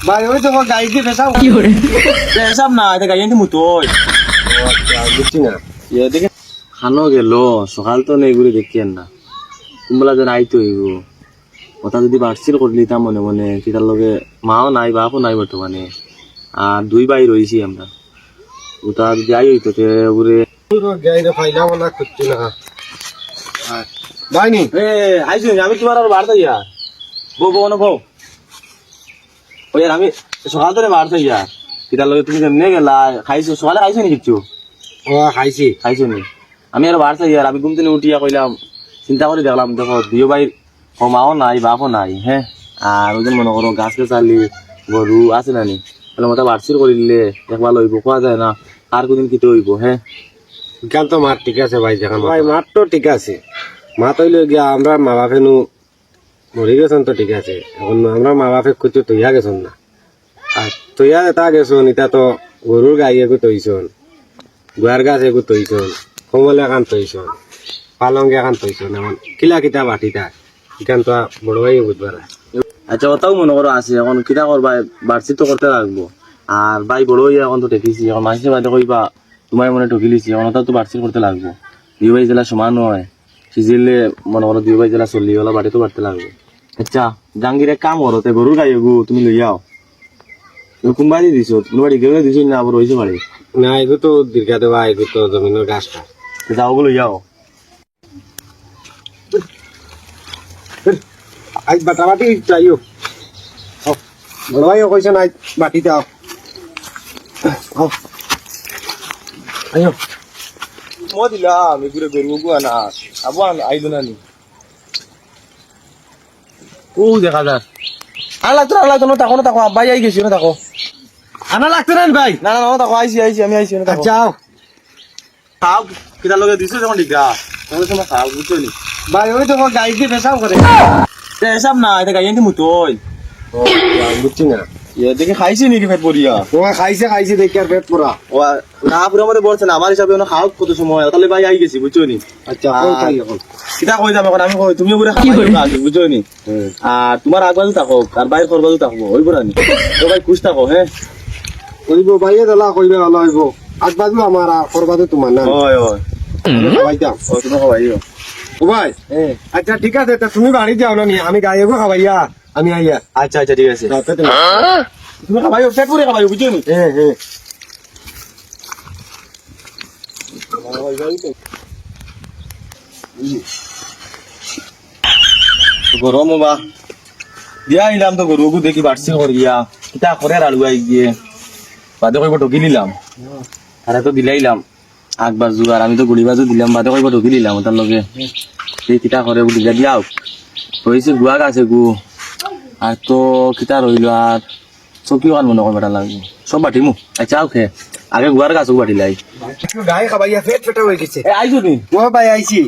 ভাই ওই তো গাড়ি দিয়ে পেশাব পেশাব না এটা গাড়ি আনতে মুতো বুঝছি না দেখে খানো গেল সকাল তো নেই ঘুরে দেখি না কুম্বলা যেন আইতো হইব ওটা যদি বাড়ছিল করে নিতাম মনে মনে সেটার লগে মাও নাই বাপও নাই বর্তমানে আর দুই ভাই রয়েছি আমরা ওটা যদি আই হইতো ঘুরে গাড়িটা ফাইলাম না করছি না ভাই নি আইসি আমি তোমার আর বাড়তে ইয়া বউ না বউ ওই আমি সকাল ধরে বাড়তে ইয়া সেটার লগে তুমি কেমনে গেলা খাইছো সকালে খাইছো নি কিছু ও খাইছো নি আমি আর বাড়তে ইয়া আমি ঘুম থেকে উঠিয়া কইলাম চিন্তা করে দেখলাম দেখো দুই ভাই মাও নাই বাপও নাই হ্যাঁ আর ওই যে মনে করো গাছ চালি গরু আছে না নি তাহলে মতো বাড়ছিল করে দিলে দেখবা লইব কোয়া যায় না আর কোনদিন কিতে হইব হ্যাঁ বিজ্ঞান তো মাঠ ঠিক আছে ভাই যেখানে ভাই মাঠ তো ঠিক আছে মাঠ হইলে গিয়া আমরা মা বাপে নু মরে গেছেন তো ঠিক আছে এখন আমরা মা বাপে কিছু তৈয়া গেছেন না আর তৈয়া এটা গেছন এটা তো গরুর গাই এগু তৈছন গুয়ার গাছ এগু তৈছন কমল এখান তৈছন পালঙ্গে এখান তৈছন এমন কিলা কিতা বাটিটা এখান তো বড় ভাই বুঝবার আচ্ছা ওটাও মনে করো আছে এখন কিতা করবা বাড়ছি তো করতে লাগবো আর ভাই বড় হইয়া এখন তো ঠেকিছি এখন মানুষের বাদে কইবা তোমার মনে ঠকিলিছি এখন ওটাও তো বাড়ছি করতে লাগবো দুই ভাই জেলা সমান হয় সিজিলে মনে করো দুই ভাই জেলা চল্লি হলা বাড়ি তো বাড়তে লাগবে আচ্ছা জাহাঙ্গীর এক কাম করো গরুর গাই গু তুমি লই যাও কোনবাই দিছ তুমি বাড়ি গেলে দিছ না আবার হয়েছে বাড়ি না এগু তো দীর্ঘা দেওয়া এগু তো জমিনের গাছটা যাও গো লই যাও আজ বাটা বাটি চাইও বড় ভাই কইছে না বাটি দাও আইও মো দিলাম এগুলো গরু গু আনা আবার আইলো না নি ও দেখা যা আর লাগতো না তাকো ভাই আই গেছি না তাকো আনা লাগছে না ভাই না না না তাকো আইছি আমি আইছি না তাকো যাও খাও কিটা লগে দিছো যখন ডিগা তাহলে তোমার খাও বুঝছো নি ভাই ওই তো গাড়ি দিয়ে পেশাব করে পেশাব না এটা গাই আনতে মুতোই ও বুঝছি না দেখে খাইছি নাকি পেট পড়িয়া ও খাইছে দেখি আর পেট পুরা ও না পুরো মধ্যে বলছে না আমার হিসাবে খাও কত সময় তাহলে ভাই আই গেছি বুঝছো নি আচ্ছা এখন কিটা কই যাবে এখন আমি কই তুমিও পুরো খাই বুঝছো নি আর তোমার আগবাজু থাকো আর বাইরে করবাজু থাকবো ওই পুরা নি তো ভাই খুশ থাকো হ্যাঁ কইব বাইরে দলা কইবে ভালো হইব আগবাজু আমার আর করবাজু তোমার না ওই ওই খাইতাম ও তুমি খাওয়াইও ও ভাই আচ্ছা ঠিক আছে তা তুমি বাড়ি যাও না নি আমি গাইবো খাবাইয়া আমি আইয়া আচ্ছা আচ্ছা ঠিক আছে তুমি খাওয়াইও পেট পুরে খাওয়াইও বুঝছো নি হ্যাঁ গরম বা দিয়া নিলাম তো গরুকে দেখি বাড়ছে করিয়া কিতা করে আর আলুয়াই গিয়ে বাদে কইব ঢকি নিলাম আরে তো দিলাইলাম আকবার জুগার আমি তো গুড়ি বাজু দিলাম বাদে কইব ঢকি নিলাম তার লগে সেই কিতা করে দিলা দিয়াও হয়েছে গুয়া গাছে গু আর তো কিতা রইল আর চকি কান মনে করবা লাগবে সব বাটিমু আচ্ছা ওকে আগে গুয়ার গাছ বাটিলাই গাই খাবাইয়া পেট পেটা হয়ে গেছে আইছো নি ও ভাই আইছি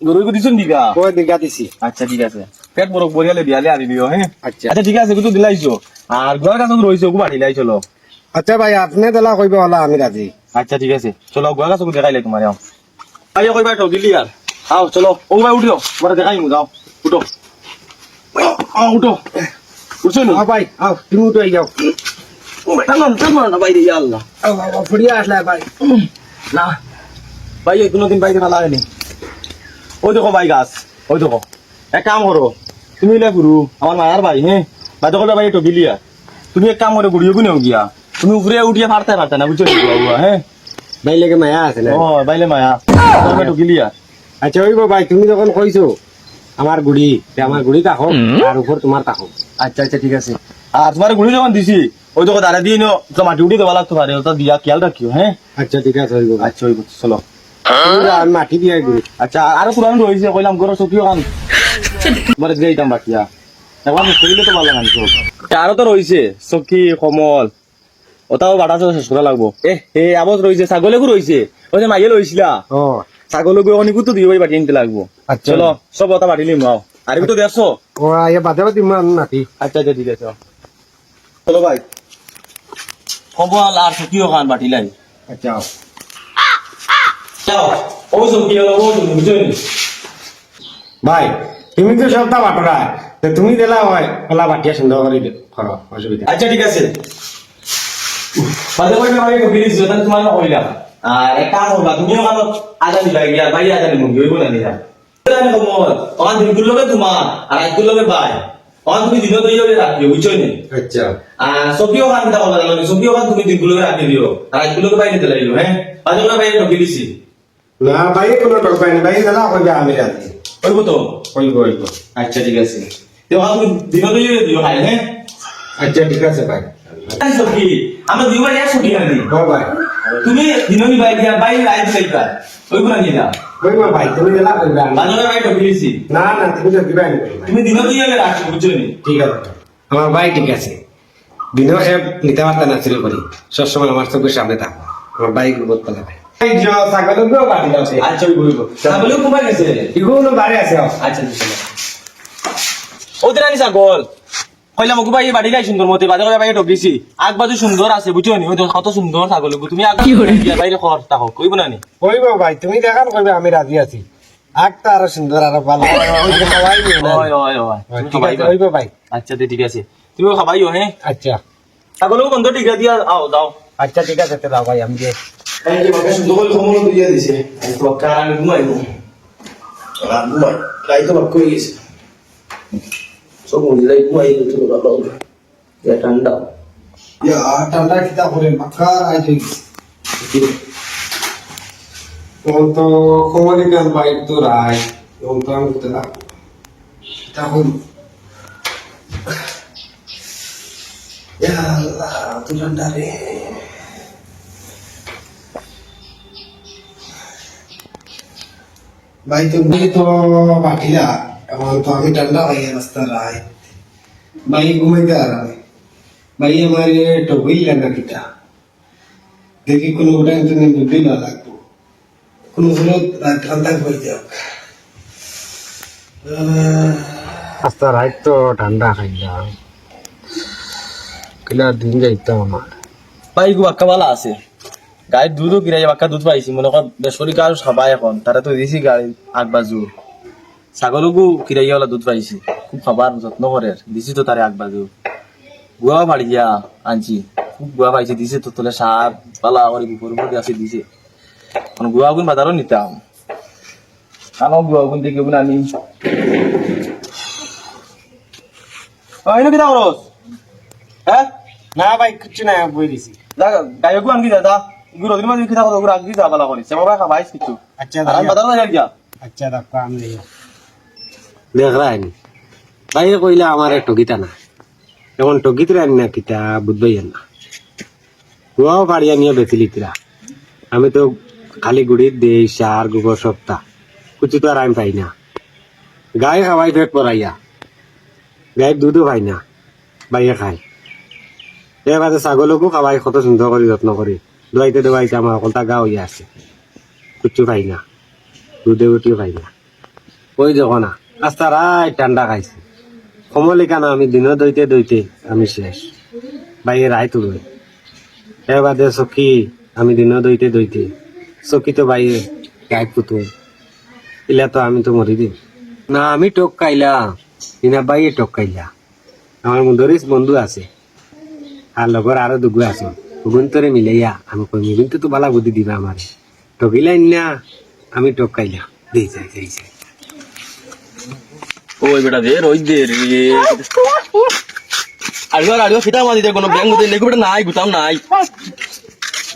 গরুকে দিছো দিগা ও দিগা দিছি আচ্ছা ঠিক আছে পেট বড় বরিয়ালে দিয়ালে আনি দিও হ্যাঁ আচ্ছা আচ্ছা ঠিক আছে কিন্তু দিলাইছো আর গুয়ার গাছ রইছে ওকে বাটিলাই চলো আচ্ছা ভাই আপনি দলা কইব হলা আমি রাজি আচ্ছা ঠিক আছে চলো গুয়া গাছ দেখাইলে তোমার আইয়া কইবা ঠকিলি আর আও চলো ও ভাই উঠিও তোমার দেখাই মু যাও উঠো উঠো উঠছো নি ভাই আও তুমি তো আই যাও টানো না বাইরে ইয়া আল্লাহ ফুড়িয়া আসলে ভাই না ভাই কোনোদিন বাইরে ভালো হয়নি ওই দেখো ভাই গাছ ওই দেখো এক কাম করো তুমি ইলে গুরু আমার মায়ার ভাই হ্যাঁ ভাই দেখো ভাই ঠকিলি আর তুমি এক কাম করে গুড়িও গুনেও গিয়া তুমি উপরে উঠিয়ে ফারতে না বুঝছো হ্যাঁ ভাই লেগে মায়া আছে না ও বাইলে মায়া ঠকিলি আর আচ্ছা ওইব ভাই তুমি যখন কইছো আমার গুড়ি তাকো আর উপর তোমার তাকো আচ্ছা আচ্ছা ঠিক আছে আর তোমার গুড়ি যখন দিছি ওই দেখো দাঁড়া দিয়ে নো মাটি উঠে দেওয়া লাগতো পারে ওটা দিয়া খেয়াল রাখিও হ্যাঁ আচ্ছা ঠিক আছে হইব আচ্ছা হইব চলো আমি মাটি দিয়ে গুড়ি আচ্ছা আরো পুরানো রয়েছে কইলাম গরো চকিও খান তোমার দিয়েইতাম বাকিয়া একবার মুখলে তো ভালো গান আরো তো রয়েছে চকি কমল ওটাও বাটা শেষ করা লাগবো আবজ রয়েছে ছাগলেকও রয়েছে ওই যে মাইয়ে লইছিলা ও ছাগলকে অনেকও তো দিয়ে বাটি আনতে লাগবো আচ্ছা চলো সব ওটা বাটি লিম আর তো দেখছো ও আইয়া বাদে বাদে নাতি আচ্ছা আচ্ছা ঠিক আছে চলো ভাই কমল আর চকিও খান বাটি লাই আচ্ছা ও চকি ও বুঝলি ভাই তুমি তো সবটা বাটরা তুমি দিলা হয় ওলা বাটিয়া সুন্দর করে করো অসুবিধা আচ্ছা ঠিক আছে বাদে কইবে ভাই কবিরিস যতন তোমার না কইলা আর এক কাম করবা তুমিও কানো আজানি ভাই গিয়া ভাই আজানি মুগি হইব না নিয়া জানি কমল তখন দিনগুলো লগে তোমার আর আজগুলো লগে ভাই তখন তুমি দিন দই লগে রাখিও বুঝছো নি আচ্ছা সকিও কাম তা বলা লাগে সকিও কাম তুমি দিনগুলো লগে রাখি দিও আর আজগুলো লগে বাইরে দিলাইও হ্যাঁ বাদে না ভাই টকি দিছি না ভাই কোনো টক পাই না ভাই না কইবে আমি রাজি কইব তো কইব কইব আচ্ছা ঠিক আছে তো তুমি দিন দই দিও ভাই হ্যাঁ আচ্ছা ঠিক আছে ভাই সকি আমরা দিও ভাই সকি না দি ও ভাই তুমি দিননি ভাই গিয়া ভাই লাইভ চাইতা কইব না নিলা কইব ভাই তুমি না কইবে আমি বাদে ভাই টকি দিছি না না তুমি তো দিবা না তুমি দিন দই লগে রাখো বুঝছো নি ঠিক আছে আমার ভাই ঠিক আছে দিনও সে নিতে পারতেন না শুরু করি সবসময় আমার চোখের সামনে থাকবো আমার ভাই গুলো পালা ভাই এই যে ছাগল গুলো বাড়ি যাচ্ছে আচ্ছা ওই বলবো ছাগল কোমাই গেছে এগুলো বাড়ি আছে আচ্ছা ওদের আনি ছাগল কইলাম ওকে ভাই বাড়ি গাই সুন্দর মতে বাজে ভাই টকিছি আগ বাজু সুন্দর আছে বুঝছো নি ওই কত সুন্দর ছাগল তুমি আগ বাইরে খর তাকো কইব না নি কইব ভাই তুমি দেখান কইবে আমি রাজি আছি আগটা আরো সুন্দর আরো ভালো ওই ওই ওই কইব ভাই আচ্ছা ঠিক আছে তুমি খাবাইও হ্যাঁ আচ্ছা ছাগল বন্ধ টিকা দিয়া আও দাও আচ্ছা ঠিক আছে তো দাও ভাই আমি যে এই যে বাবা সুন্দর করে খমল দিয়া দিছে তো কারণ ঘুমাইবো আর ঘুমাই তাই তো বাক করে গেছে সব মহিলাই ঘুমাইবো তো বাবা এটা ঠান্ডা ইয়া ঠান্ডা কিতা করে মাকার আইছে তো কোমলি কান ভাই তো রাই ও তো আমি তো না তখন ইয়া আল্লাহ তো ঠান্ডা রে ভাই তুমি তো বাকিলা এখন তো আমি ঠান্ডা হয়ে রাস্তা রাই ভাই ঘুমাইতে আর আমি ভাই আমার টবই লাগা কিটা দেখি কোনো ওটা কিন্তু বুদ্ধি না লাগবো কোনো হলো ঠান্ডা করে যাক রাস্তা রাইট তো ঠান্ডা খাইলাম কিলা দিন যাইতাম আমার ভাই গো বাক্কা বালা আছে গায়ের দুধও কিরাই বাক্কা দুধ পাইছি মনে কর বেসরি গাছ সবাই এখন তারা তো দিছি গাড়ি আগ বাজু ছাগলকো কিরাই ওলা দুধ পাইছি খুব খাবার যত্ন করে দিছি তো তারে আগ বাজু গুয়া বাড়ি গিয়া আনছি খুব গুয়া পাইছি দিছে তো তোলে সাপ পালা করে উপর উপর আছে দিছে মানে গুয়া গুণ বাজারও নিতাম কানো গুয়া গুণ দেখে গুণ আনি ওইনো কিটা করস হ্যাঁ না ভাই কিছু না বই দিছি গায়ে গু আনকি দাদা ইগুলো দিন মাঝে কিতা কথা ওগুলো আনকি যা বালা করে সেবা ভাই খাবাইস কিছু আচ্ছা আর আমি বাজার যাই যা আচ্ছা দেখো আমি দেখ রাইনি ভাই কইলা আমার টকিতা না এখন টকিত রাইনি না কিতা বুঝবাই না গুয়াও পাড়িয়া নিয়ে বেচিলিতরা আমি তো খালি গুড়ির দেই সার গোবর সপ্তাহ কিছু তো আর আমি পাই না গায়ে খাওয়াই পেট পরাইয়া গায়ের দুধও পাই না বাইরে খাই এবারে ছাগলকো খাওয়াই কত সুন্দর করে যত্ন করি দোয়াইতে দোয়াইতে আমার অকলটা গা হইয়া আছে কিচ্ছু পাই না দুধে উঠিও পাই না ওই যখন না রাস্তা রায় ঠান্ডা খাইছে কমলি কেন আমি দিনও দইতে দইতে আমি শেষ বাইরে রায় তুলবে এবারে চকি আমি দিনও দইতে দইতে চকি তো বাইরে গায়ে পুতুল ইলা তো আমি তো মরি দিম না আমি টক খাইলা ইনা বাইরে টক খাইলা আমার মন্দরিস বন্ধু আছে আর লগর আরো দুগু আছে ওগুন তোরে মিলাইয়া আমি কই মিগুন তো বালা বুদ্ধি দিবা আমার টকিলাই না আমি টক খাইলা দেই যাই যাই যাই ওই বেটা দে রই দে রে আড়িও খিতা মাদি দে কোনো ব্যাংক দে লেগু বেটা নাই গুতাম নাই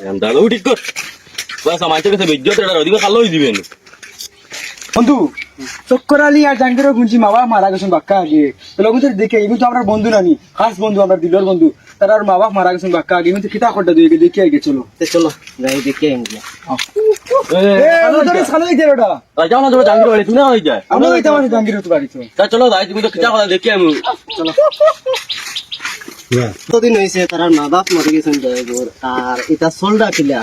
এম দাদু ঠিক কর বাস আমার কাছে বিদ্যুৎ এটা রদিবা খালো হই দিবেন বন্ধু চক্কর আলী আর জাঙ্গিরও গুঞ্জি মাবা মারা গেছেন বাক্কা আগে লোক দেখে এগুলো তো আমরা বন্ধু নানি খাস বন্ধু আমরা দিলর বন্ধু তারা আর মা বাপ মারা গেছেন বাক্কা আগে কিন্তু কিতা খড্ডা দিয়ে দেখে আগে চলো চলো যাই দেখে আইয়া যাও না যাও জাঙ্গির বাড়ি তুমি না হই যায় আমরা যাইতে পারি জাঙ্গির তো বাড়ি তো চলো ভাই তুমি তো কিতা কথা দেখি আমি চলো কতদিন হয়েছে তারা মা বাপ মরে গেছেন জয়গর আর এটা সোলডা কিলা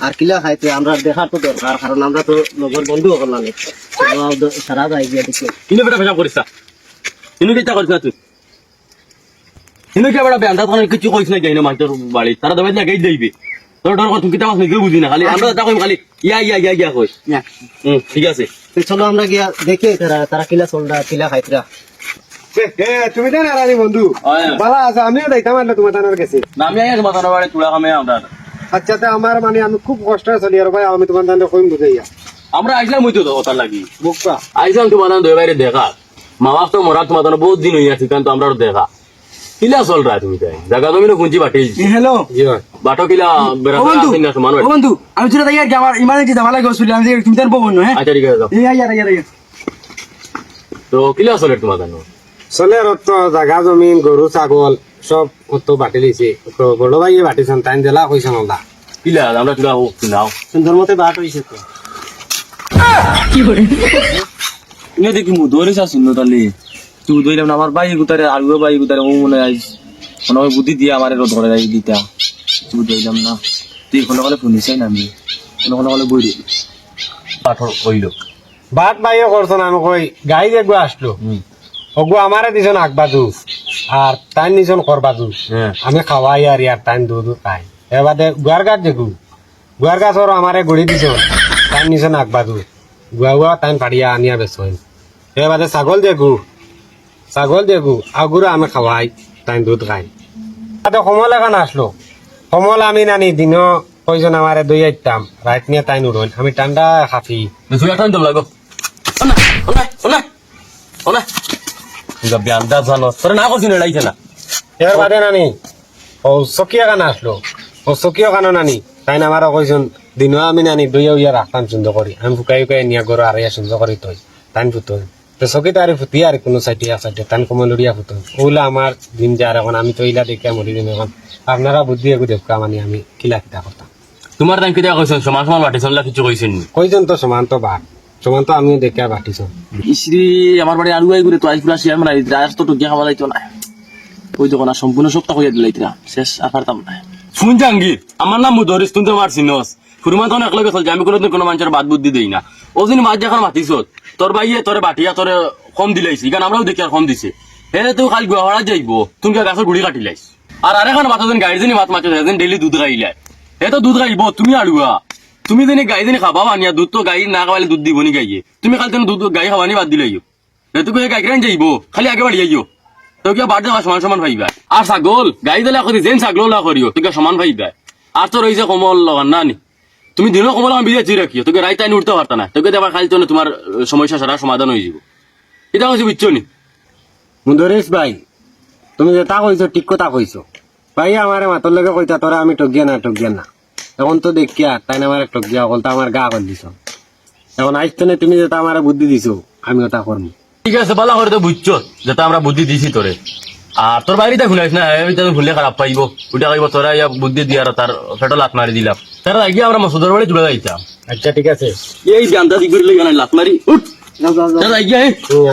আর কিলা খাইতে আমরা দেখার তো দরকার কারণ আমরা তো লগর বন্ধু হল না সারা যাই গিয়া দেখি ইনো বেটা ভেজা করিস ইনো কিতা করিস না তুই ইনো কে বেটা বেন্দা কোন কিছু কইছ না যাইনো মাইতর বাড়ি তারা দবাই না গাই যাইবে তোর ডর কথা তুমি কিতা মাছ নিয়ে বুঝি না খালি আমরা তা কইম খালি ইয়া কই ঠিক আছে তো চলো আমরা গিয়া দেখি তারা কিলা সোলডা কিলা খাইতরা তুমি তো নারানি বন্ধু হয়। ভালো আছো আমিও যাইতাম আর তোমার তানোর কাছে না আমি আইয়াছি মাথার বাড়ি চুড়া খামে আমরা আচ্ছা তা আমার মানে আমি খুব কষ্ট চলি আর ভাই আমি তোমার তানোর কইম বুঝাইয়া আমরা আইসলাম হইতো তো ওটার লাগি বুকপা আইসলাম তোমার দুই বাইরে দেখা মা বাপ তো মরা তোমার বহুত দিন হইয়া ঠিক তো আমরা দেখা কিলা চল রা তুমি তাই জায়গা তুমি গুঞ্জি বাটি হ্যালো জি হয় বাটো কিলা বেড়া ও বন্ধু না সমান ও বন্ধু আমি যেটা দেখি আর কি আমার ইমার্জেন্সি জামালা গেছিল আমি যে তুমি তার বউ হ্যাঁ আচ্ছা ঠিক আছে যাও। এই আইয়া আইয়া আইয়া তো কিলা চলে তোমার জানো চলে আর তো জাগা জমিন গরু ছাগল সব অত বাটি লিছে বড় ভাই বাটিছন টাইম দিলা কইছন ওলা কিলা আমরা কিলা নাও সুন্দর মতে বাট হইছে তো ইনে দেখি মু দৌড়ে যা শুনলো তাহলে তুই দৌড়লাম না আমার ভাই গুতারে আলু ভাই গুতারে ও মনে হয় মনে হয় বুদ্ধি দিয়ে আমার ধরে যাই দিতা তুই দৌড়লাম না তুই কোনো কলে শুনিস না আমি কোনো কলে বই দিবি পাথর কইল বাট বাইও করছন আমি কই গাই দেখবো আসলো ওগো আমারে দিছন আগবাজু আর টাইম নিছন করবাজু হ্যাঁ আমি খাওয়াই আর ইয়ার টাইম দুধ খাই এবারে গুয়ার গাছ দেখু গুয়ার গাছ ওর আমারে গুড়ি দিছন টাইম নিছন আগবাজু গুয়া গুয়া টাইম পাড়িয়া আনিয়া বেসন এবারে ছাগল দেখু আগুরে আমি খাওয়াই টাইম দুধ খাই তাতে সময় লাগা না আসলো সময় আমি নানি দিনও কইজন আমারে দই আইতাম রাত নিয়ে টাইম উড়ন আমি ঠান্ডা খাফি তুই একটা নিতে লাগো ওনা বিয়ান্দা জানো তোর না করছি না লাইছে না এবার বাদে নানি ও চকিয়া কানা আসলো ও চকিয়া কানো নানি তাই না আমারও কইছন দিনও আমি নানি দইয়া উইয়া রাখতাম সুন্দর করি আমি ফুকাই ফুকাই নিয়া গরু আর ইয়া সুন্দর করি তই টাইম ফুতই তো চকি তো আর ফুটি আর কোনো সাইটিয়া সাইটে টান কমলুরিয়া ফুতই ওগুলা আমার দিন যার এখন আমি তো ইলা দেখে মরি দিন এখন আপনারা বুদ্ধি এগু দেখা মানে আমি কিলা কিতা করতাম তোমার টাইম কেটে কইছেন সমান সমান বাটি চললা কিছু কইছেন নি কইজন তো সমান তো বাট সমান তো আমিও দেখে বাটিছ ইসরি আমার বাড়ি আলু আই করে তো আইস পুরা শেয়ার মারাই রাস তো টুকিয়া খাওয়া যাইতো না ওই দোকান সম্পূর্ণ সপ্তাহ হইয়া দিলাইতরা শেষ আর পারতাম না শুন জাঙ্গির আমার নাম মুদরিস তুমি তো মারছি নস ফুরমা তো একলগে চলছে আমি কোনোদিন কোনো মানুষের বাদ বুদ্ধি দেই না ও দিন মাছ যখন মাতিস তোর ভাইয়ে তোরে বাটিয়া তোরে কম দিলাইছি কারণ আমরাও দেখি আর কম দিছে এনে তুই খালি গুয়াহাড়া যাইব তুমি গাছের গুড়ি কাটিলাইছ আর আরেকখন মাতাজন গাড়িজনী মাছ মাছ সেদিন ডেইলি দুধ খাইলাই এ তো দুধ খাইব তুমি আড়ুয়া তুমি যেন গাইজনী খাবা মানিয়া দুধ তো গাই না খাওয়ালে দুধ দিব নি গাইয়ে তুমি খালি তেন দুধ গাই খাওয়ানি বাদ দিলাইও এতো গাই গাইকেরান যাইব খালি আগে বাড়ি যাইও তো কিয়া বাড়ি যাওয়া সমান সমান ভাইবা আর ছাগল গাই দিলে করি যেন ছাগল না করিও তোকে সমান ভাইবা আর তো রয়েছে কমল লগান না নি তুমি দিনও কমল আমি বিয়ে চিয়ে রাখিও তোকে রাইতে আইনি উঠতে পারতা না তোকে দেবার খালি তো তোমার সমস্যা সারা সমাধান হয়ে যাব এটা হচ্ছে বুঝছো নি মুদরেশ ভাই তুমি যেটা কইছো ঠিক কথা কইছো ভাই আমারে মাতর লগে কইতা তোরা আমি ঠকিয়া না এখন তো দেখিয়া তাই না আমার ঠকিয়া অকল তো আমার গা কর দিছ এখন আইসতে তুমি যেটা আমার বুদ্ধি দিছো আমি ওটা করবো ঠিক আছে বালা করে তো বুঝছো যেটা আমরা বুদ্ধি দিছি তোরে আর তোর বাইরে খুলাইছ না এটা খুললে খারাপ পাইব ওইটা কইব তোরা ইয়া বুদ্ধি দিয়ে আর তার ফেটো লাত মারি দিলাম তারা আগে আমরা মসুদের বাড়ি তুলে যাইতাম আচ্ছা ঠিক আছে এই জানতা দিগুর লাগে না লাত মারি উঠ যাও যাও যাও তারা আগে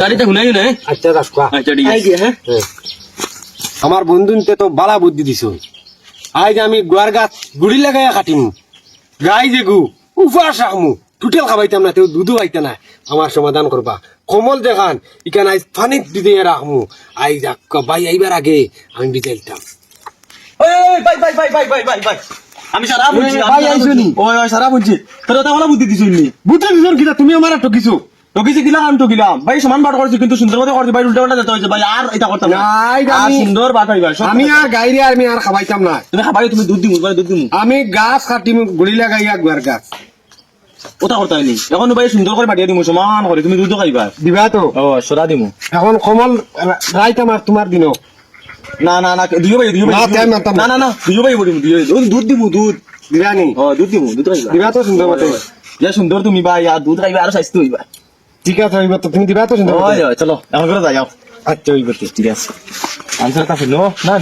গাড়িটা খুলাই না আচ্ছা রাখবা আচ্ছা ঠিক আছে হ্যাঁ আমার বন্ধুনতে তো বালা বুদ্ধি দিছ আজ আমি গুয়ার গাছ গুড়ি লাগাইয়া কাটিম গাই যে গু উপাস রাখমু টুটেল খাবাইতাম না তেও দুধও আইতা না আমার সমাধান করবা কমল দেখান ইখান আইজ পানিত দিয়ে রাখমু আইজ বাই আইবার আগে আমি বিজাইতাম ওই ভাই ভাই ভাই ভাই ভাই ভাই ভাই আমি সারা বুঝছি ভাই আইছনি ওই ওই সারা বুঝছি তোর তো ভালো বুদ্ধি দিছিস নি বুঝতে দিছর কিটা তুমি আমার ঠকিছো টকিছে দিলাম আমি টকিলাম ভাই সমান বাট করছি কিন্তু সুন্দর মতো করছি ভাই উল্টা উল্টা যেতে হয়েছে ভাই আর এটা করতাম না নাই, আর আমি- সুন্দর বাট হইবা আমি আর গাইরে আমি আর খাবাইতাম না তুমি খাবাই তুমি দুধ দিমু ভাই দুধ দিমু আমি গাছ কাটিম গুড়ি লাগাইয়া গুয়ার গাছ ওটা করতে হয়নি এখন ভাই সুন্দর করে বাটিয়ে দিমু সমান করে তুমি দুধ খাইবা দিবা তো ও সরা দিমু এখন কমল রাইতাম আর তোমার দিনও না না না দিও ভাই দিও ভাই না, তাই মাতাম না। না না না দিও ভাই বলিমু দিও দুধ দিমু দুধ দিবানি ও দুধ দিমু দুধ খাইবা দিবা তো সুন্দর মতো ইয়া সুন্দর তুমি ভাই আর দুধ খাইবা আর স্বাস্থ্য হইবা ঠিক আছে হইব তো তুমি দিবা তো সুন্দর মতো ওই চলো এখন করে যাও আচ্ছা হইব তো ঠিক আছে আনসারটা ফেলো না